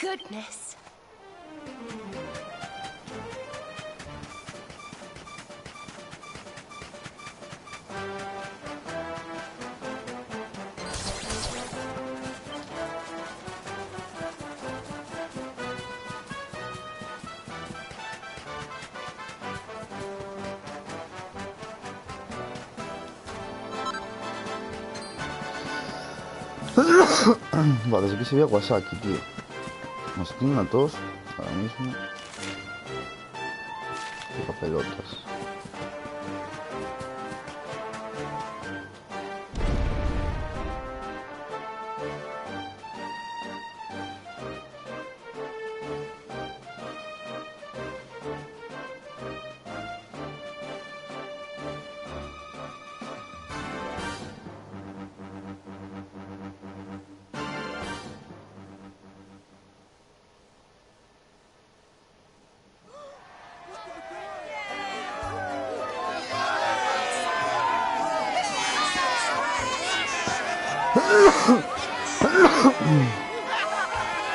Goodness. Vale, aquí se ve Wasaki, tío. Nos tienen a todos ahora mismo. Qué papelotas.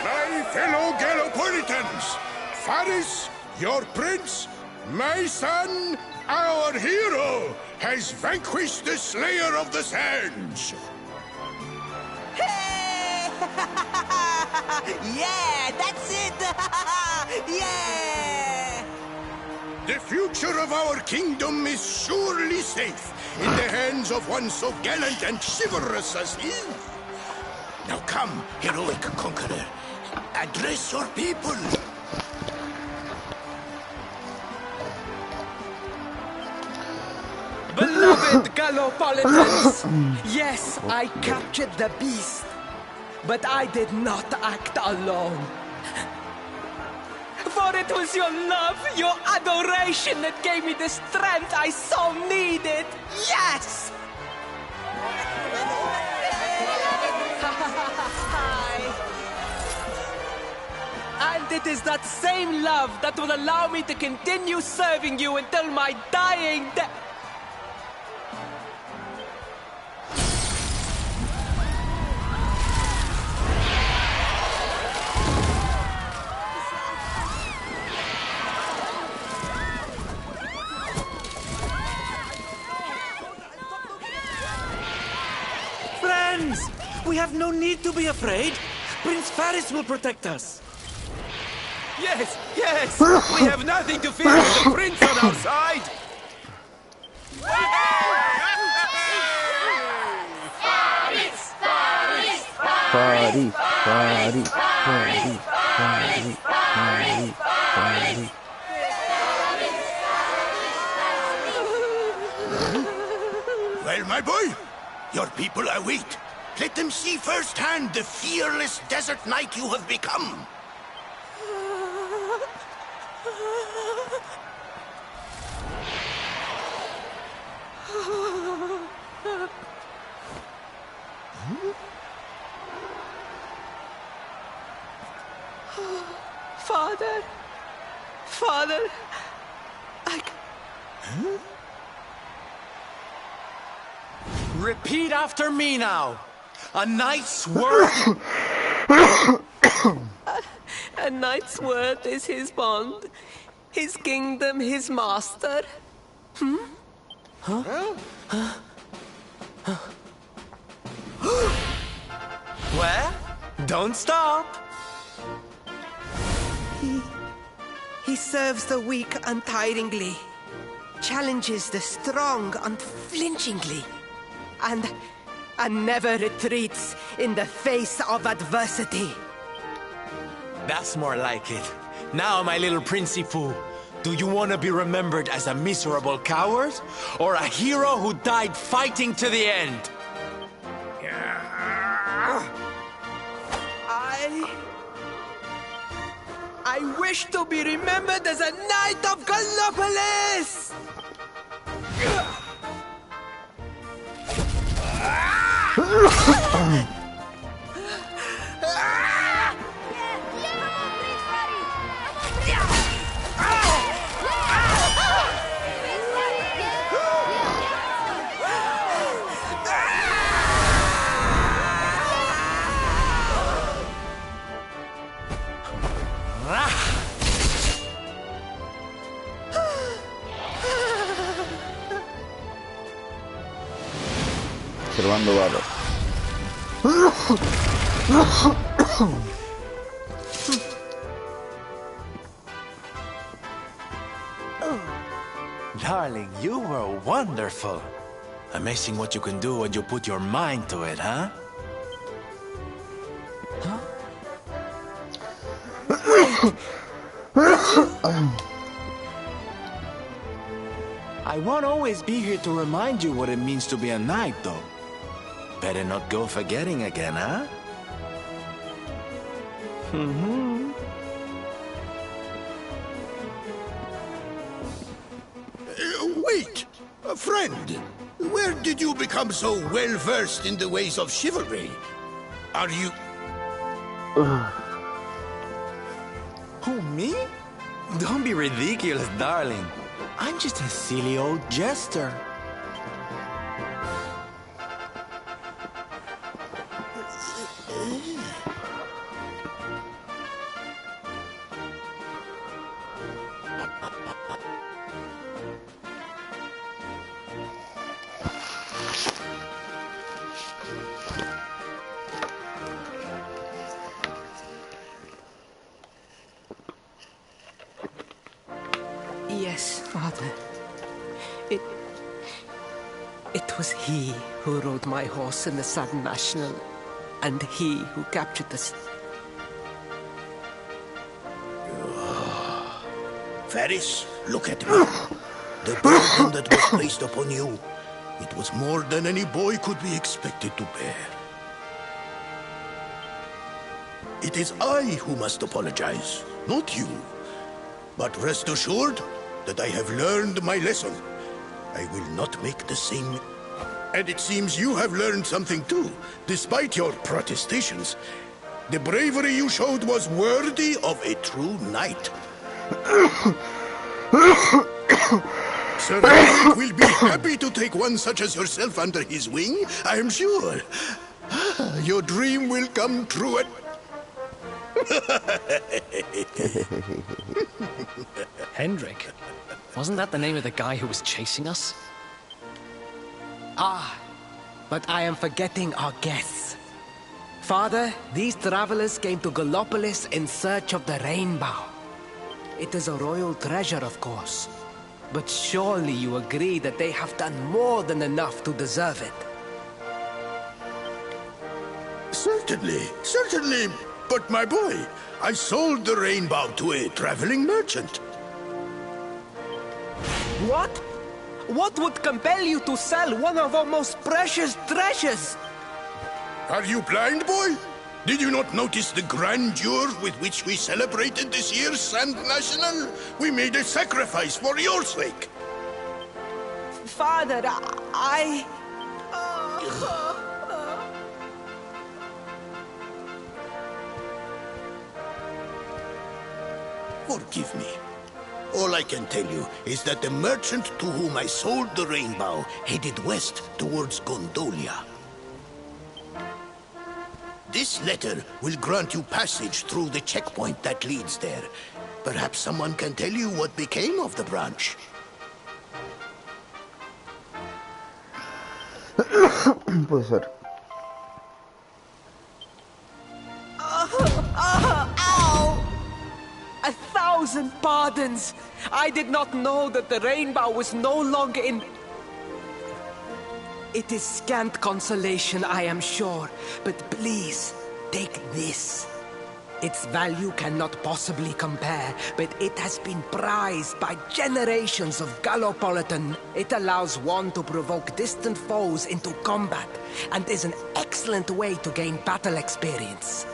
My fellow Gallopolitans, Faris, your prince, my son, our hero, has vanquished the Slayer of the Sands. Hey! Yeah, that's it! Yeah! The future of our kingdom is surely safe in the hands of one so gallant and chivalrous as he. Now come, heroic conqueror, address your people. Beloved Gallopolitans, yes, I captured the beast, but I did not act alone. For it was your love, your adoration that gave me the strength I so needed. Yes! And it is that same love that will allow me to continue serving you until my dying day. Friends, we have no need to be afraid. Prince Faris will protect us. Yes, yes! We have nothing to fear with the prince on our side! Fari, Fari, Fari, Fari, Fari, Fari. Well, my boy, your people await. Let them see firsthand the fearless desert knight you have become. Father, Father, Repeat after me now. A knight's word. a knight's word is his bond, his kingdom, his master. Huh? Don't stop. He serves the weak untiringly, challenges the strong unflinchingly, and never retreats in the face of adversity. That's more like it. Now, my little Princey Pooh, do you want to be remembered as a miserable coward or a hero who died fighting to the end? I wish to be remembered as a knight of Gallopolis! Observando balas. Darling, you were wonderful. Amazing what you can do when you put your mind to it, huh? I won't always be here to remind you what it means to be a knight, though. Better not go forgetting again, huh? Wait! Friend! Where did you become so well-versed in the ways of chivalry? Are you... Who, me? Don't be ridiculous, darling. I'm just a silly old jester. Yes, Father. It was he who rode my horse in the Southern National, and he who captured the... Ferris, look at me. The burden that was placed upon you, it was more than any boy could be expected to bear. It is I who must apologize, not you. But rest assured that I have learned my lesson. I will not make the same... And it seems you have learned something too, despite your protestations. The bravery you showed was worthy of a true knight. Sir Henrik will be happy to take one such as yourself under his wing, I am sure. Your dream will come true at... Hendrik? Wasn't that the name of the guy who was chasing us? Ah, but I am forgetting our guests. Father, these travelers came to Gallopolis in search of the rainbow. It is a royal treasure, of course. But surely you agree that they have done more than enough to deserve it. Certainly, certainly. But my boy, I sold the rainbow to a traveling merchant. What? What would compel you to sell one of our most precious treasures? Are you blind, boy? Did you not notice the grandeur with which we celebrated this year's Sand National? We made a sacrifice for your sake. Father, I... Forgive me. All I can tell you is that the merchant to whom I sold the rainbow headed west towards Gondolia. This letter will grant you passage through the checkpoint that leads there. Perhaps someone can tell you what became of the branch. Puede ser. 1,000 pardons. I did not know that the rainbow was no longer in... It is scant consolation, I am sure, but please, take this. Its value cannot possibly compare, but it has been prized by generations of Gallopolitan. It allows one to provoke distant foes into combat, and is an excellent way to gain battle experience.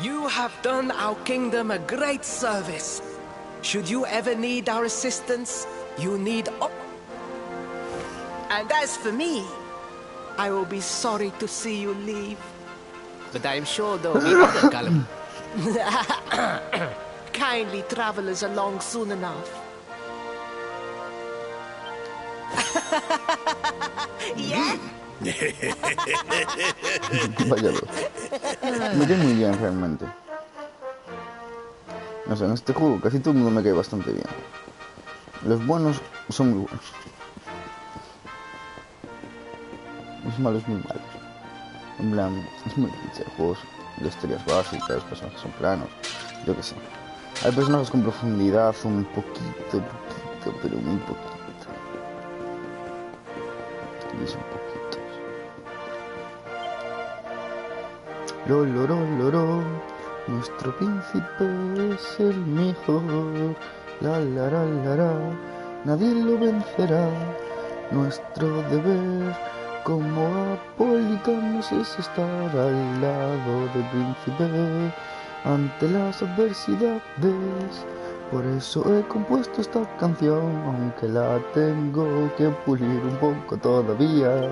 You have done our kingdom a great service. Should you ever need our assistance, you need... And as for me, I will be sorry to see you leave. But I am sure there will be other Gollum. Kindly travelers along soon enough. Yeah? Vaya dos. Me cae muy bien realmente. No sé, en este juego casi todo el mundo me cae bastante bien. Los buenos son muy buenos. Los malos muy malos. En plan, es muy cliché el juego. La historia es básica, los personajes son planos. Yo qué sé. Hay personajes con profundidad un poquito, pero muy poquito. Y son poquitos. Lorolororo, nuestro príncipe es el mejor. La, nadie lo vencerá. Nuestro deber como apolicanos es estar al lado del príncipe ante las adversidades. Por eso he compuesto esta canción, aunque la tengo que pulir un poco todavía.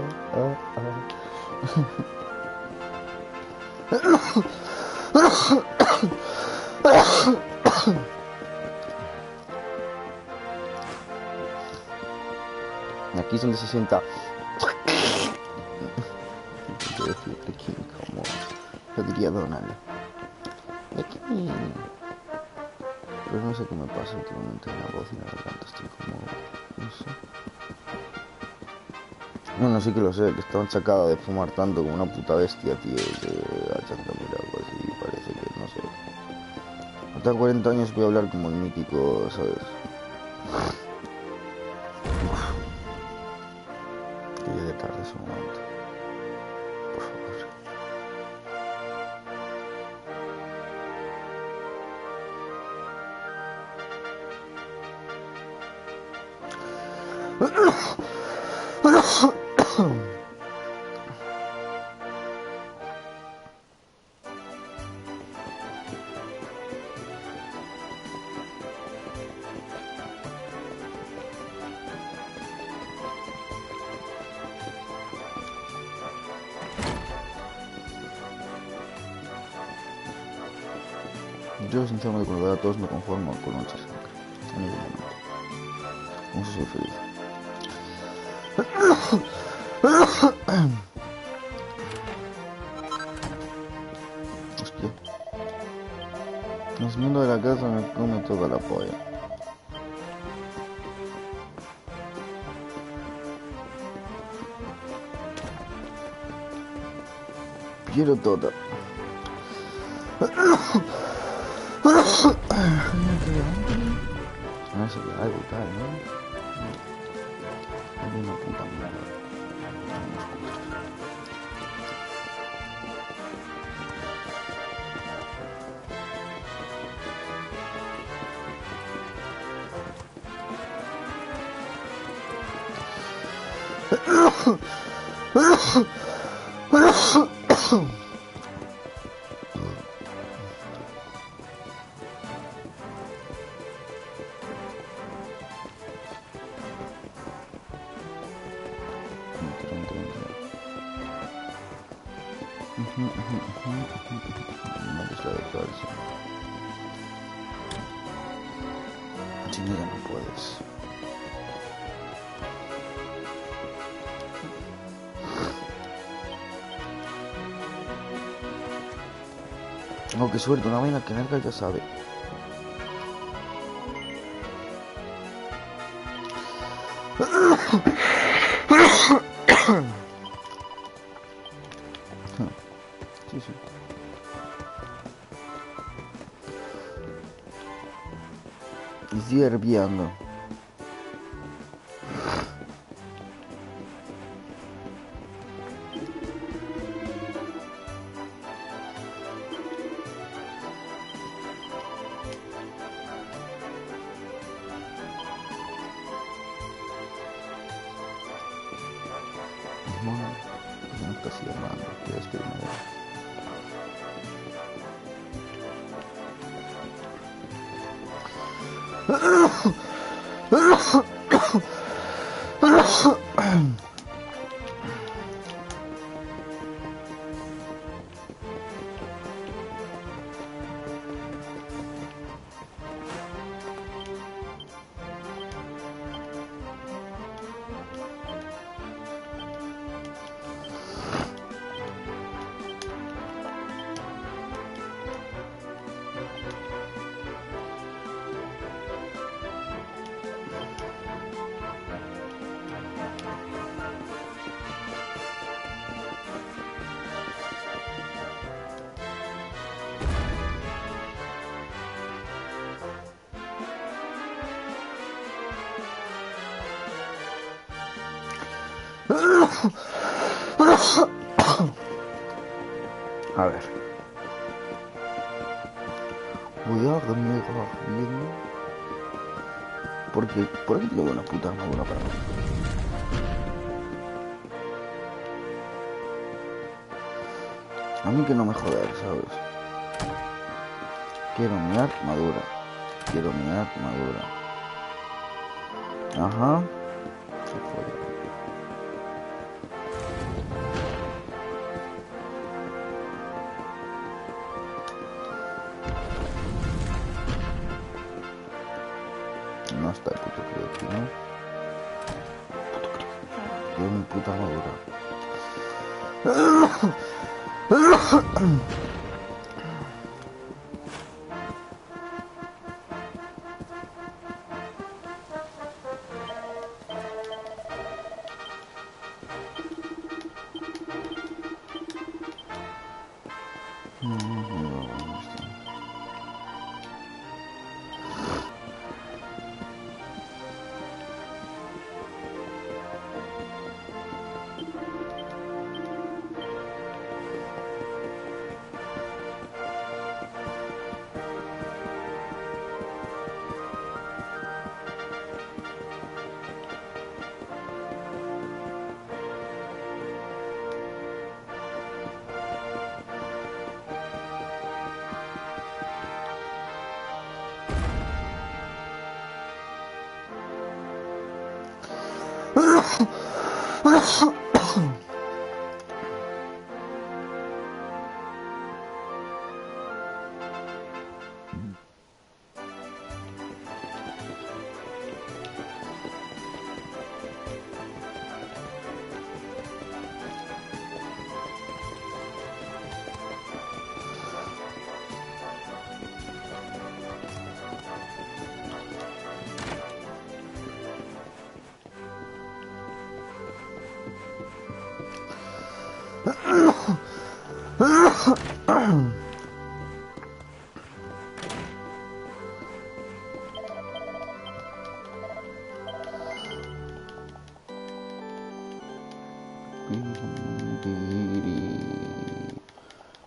Aquí es donde se sienta aquí, como lo diría Donald. Aquí. Pero no sé qué me pasa últimamente en la voz y en la garganta. Estoy como... no sé. No, sí que lo sé, que estaba sacado de fumar tanto como una puta bestia, tío, que a chantamir algo así, parece que, no sé. Hasta 40 años voy a hablar como el mítico, ¿sabes? Que llegue tarde ese momento. Por favor. Yo sinceramente con lo de a todos me conformo con mucha sangre. En ningún momento. Con eso soy feliz. Hostia. El mundo de la casa me come toda la polla. Quiero toda. No sé qué algo tal, ¿no? Hay una puta mierda. Si no, ya no puedes. Oh, qué suerte, una vaina que Nerga ya sabe. Estoy herviendo. No está así hermano, ya estoy A ver. Voy a dormir bien. Porque por aquí tengo una puta armadura para mí. A mí que no me joder, ¿sabes? Quiero mi armadura. Ajá. Se fue. No está el puto creo aquí, ¿no? Quiero mi puta armadura.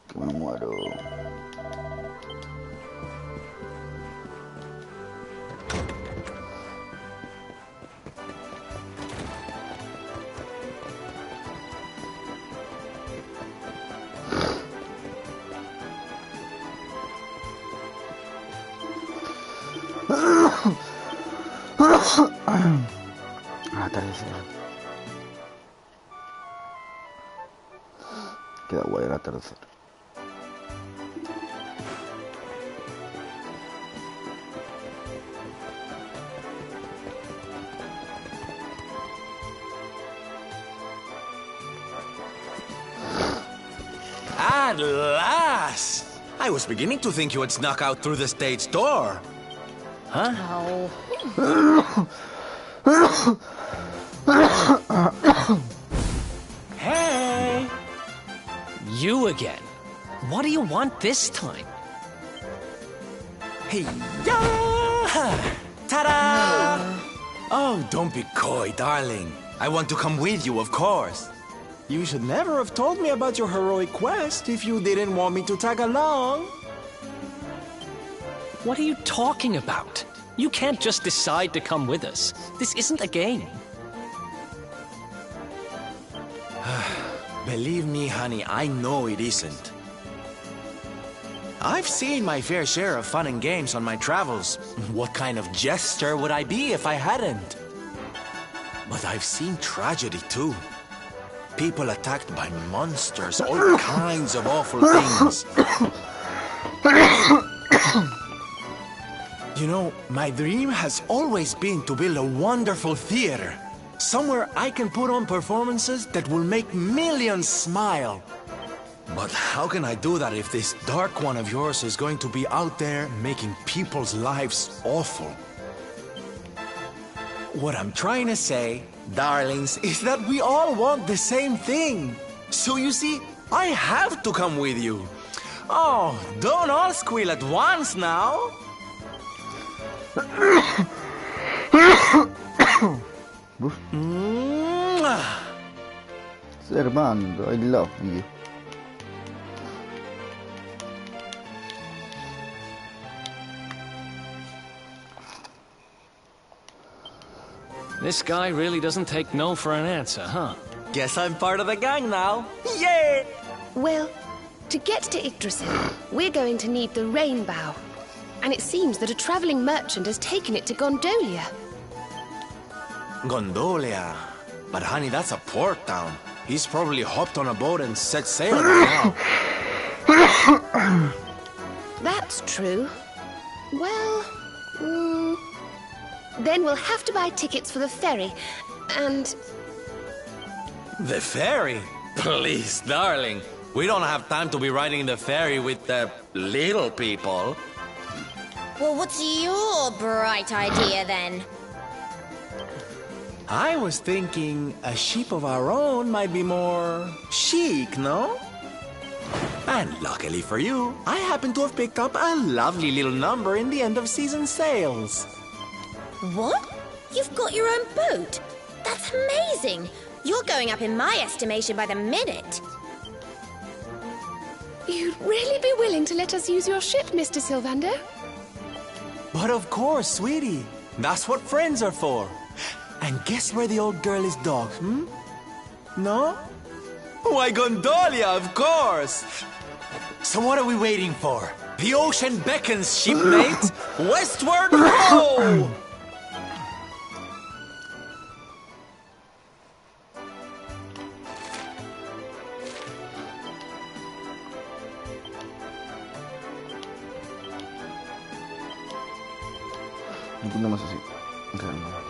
Que me muero. Atardecer. Queda guay el atardecer. At last! I was beginning to think you had snuck out through the stage door. Huh? Hey! You again. What do you want this time? Hey, yeah! Ta-da! Oh, don't be coy, darling. I want to come with you, of course. You should never have told me about your heroic quest if you didn't want me to tag along. What are you talking about? You can't just decide to come with us. This isn't a game. Believe me, honey, I know it isn't. I've seen my fair share of fun and games on my travels. What kind of jester would I be if I hadn't? But I've seen tragedy too. People attacked by monsters, all kinds of awful things. You know, my dream has always been to build a wonderful theater. Somewhere I can put on performances that will make millions smile. But how can I do that if this dark one of yours is going to be out there making people's lives awful? What I'm trying to say, darlings, is that we all want the same thing. So you see, I have to come with you. Oh, don't all squeal at once now. Servando, I love you. This guy really doesn't take no for an answer, huh? Guess I'm part of the gang now. Yay! Well, to get to Yggdrasil, we're going to need the Rainbow. And it seems that a traveling merchant has taken it to Gondolia. Gondolia. But honey, that's a port town. He's probably hopped on a boat and set sail by now. That's true. Well, then we'll have to buy tickets for the ferry, and... The ferry? Please, darling. We don't have time to be riding the ferry with the little people. Well, what's your bright idea then? I was thinking a ship of our own might be more chic, no? And luckily for you, I happen to have picked up a lovely little number in the end of season sales. What? You've got your own boat? That's amazing! You're going up in my estimation by the minute. You'd really be willing to let us use your ship, Mr. Sylvander? But of course, sweetie. That's what friends are for. And guess where the old girl is docked, hmm? No? Why, Gondolia, of course! So what are we waiting for? The ocean beckons, shipmate! Westward ho! Un punto más así. Realmente.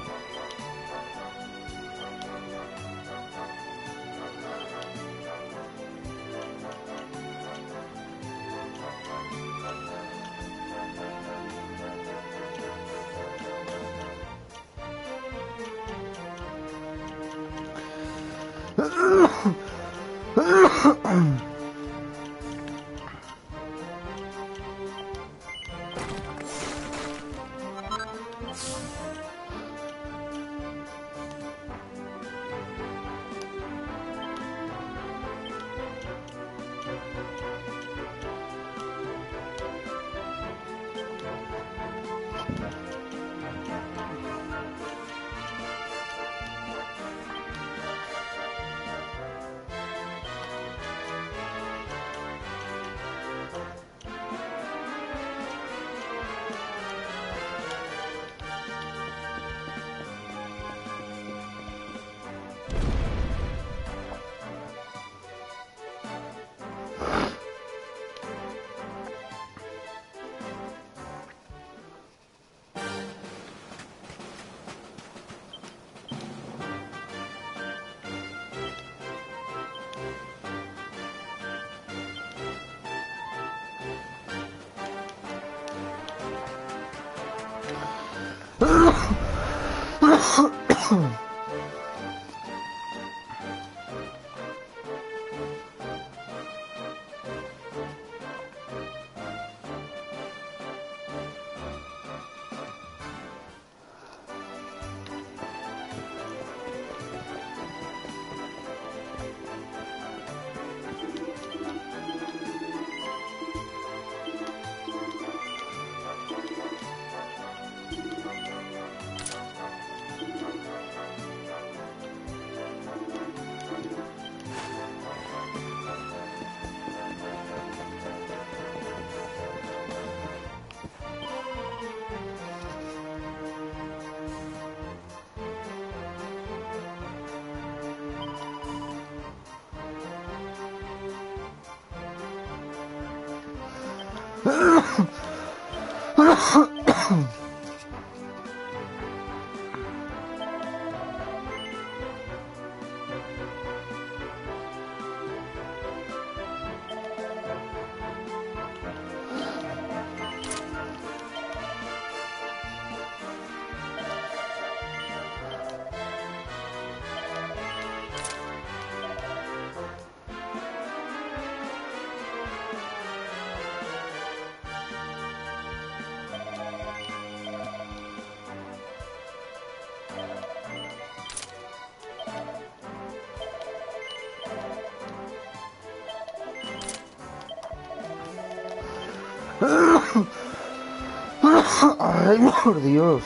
Ay, por Dios.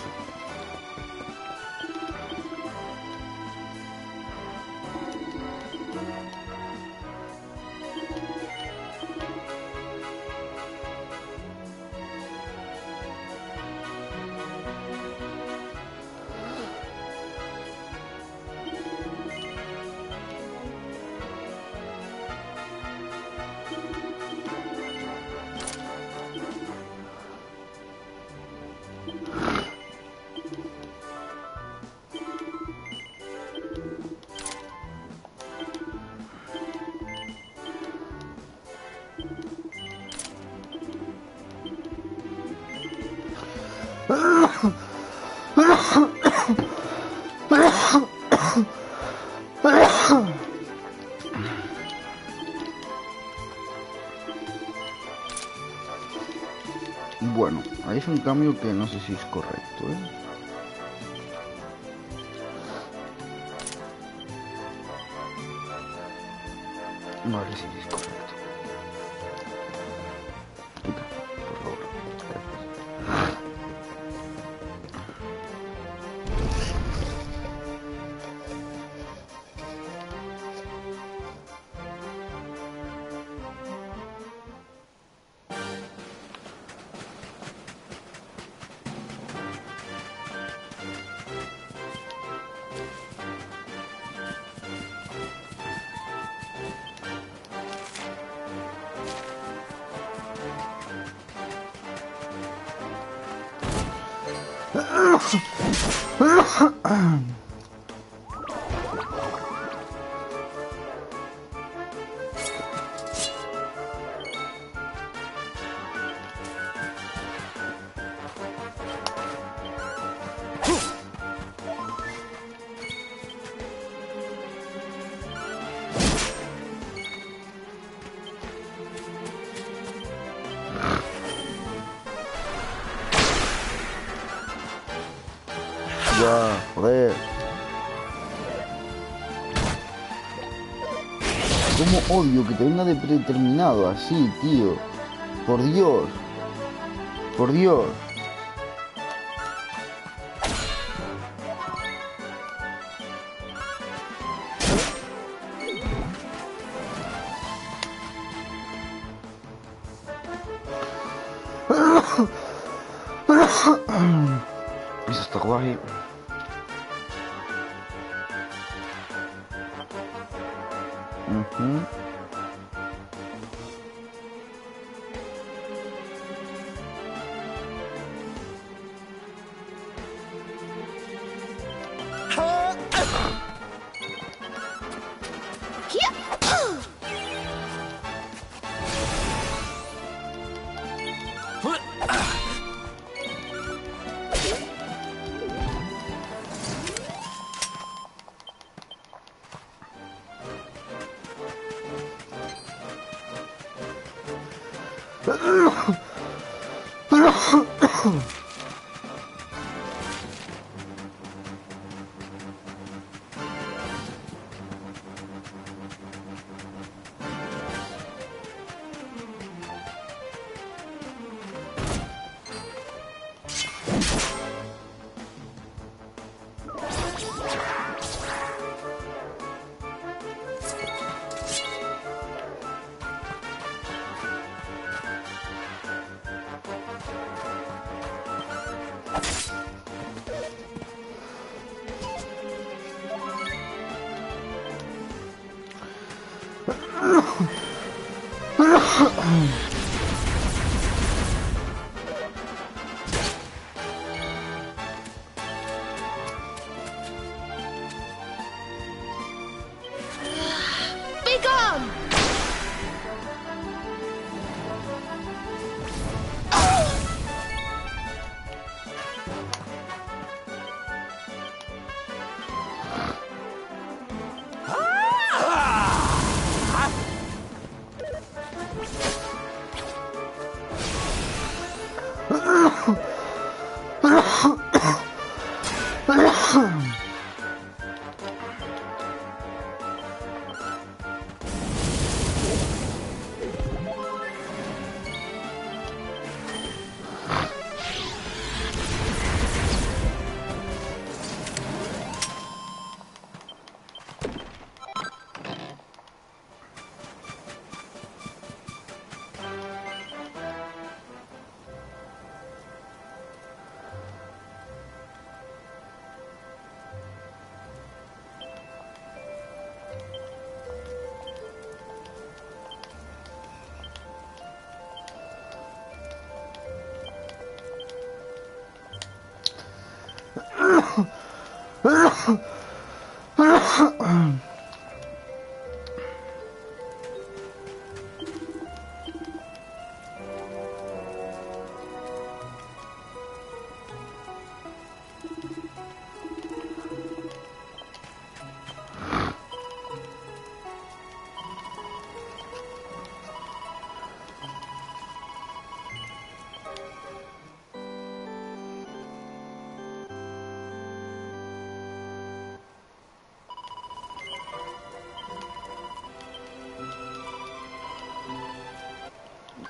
Bueno, ahí es un cambio que no sé si es correcto, ¿eh? Vale, sí, es correcto. Quita, por favor. Gracias. Ya, joder. Cómo odio que te venga de predeterminado así, tío. Por Dios. Por Dios. Eso está guay.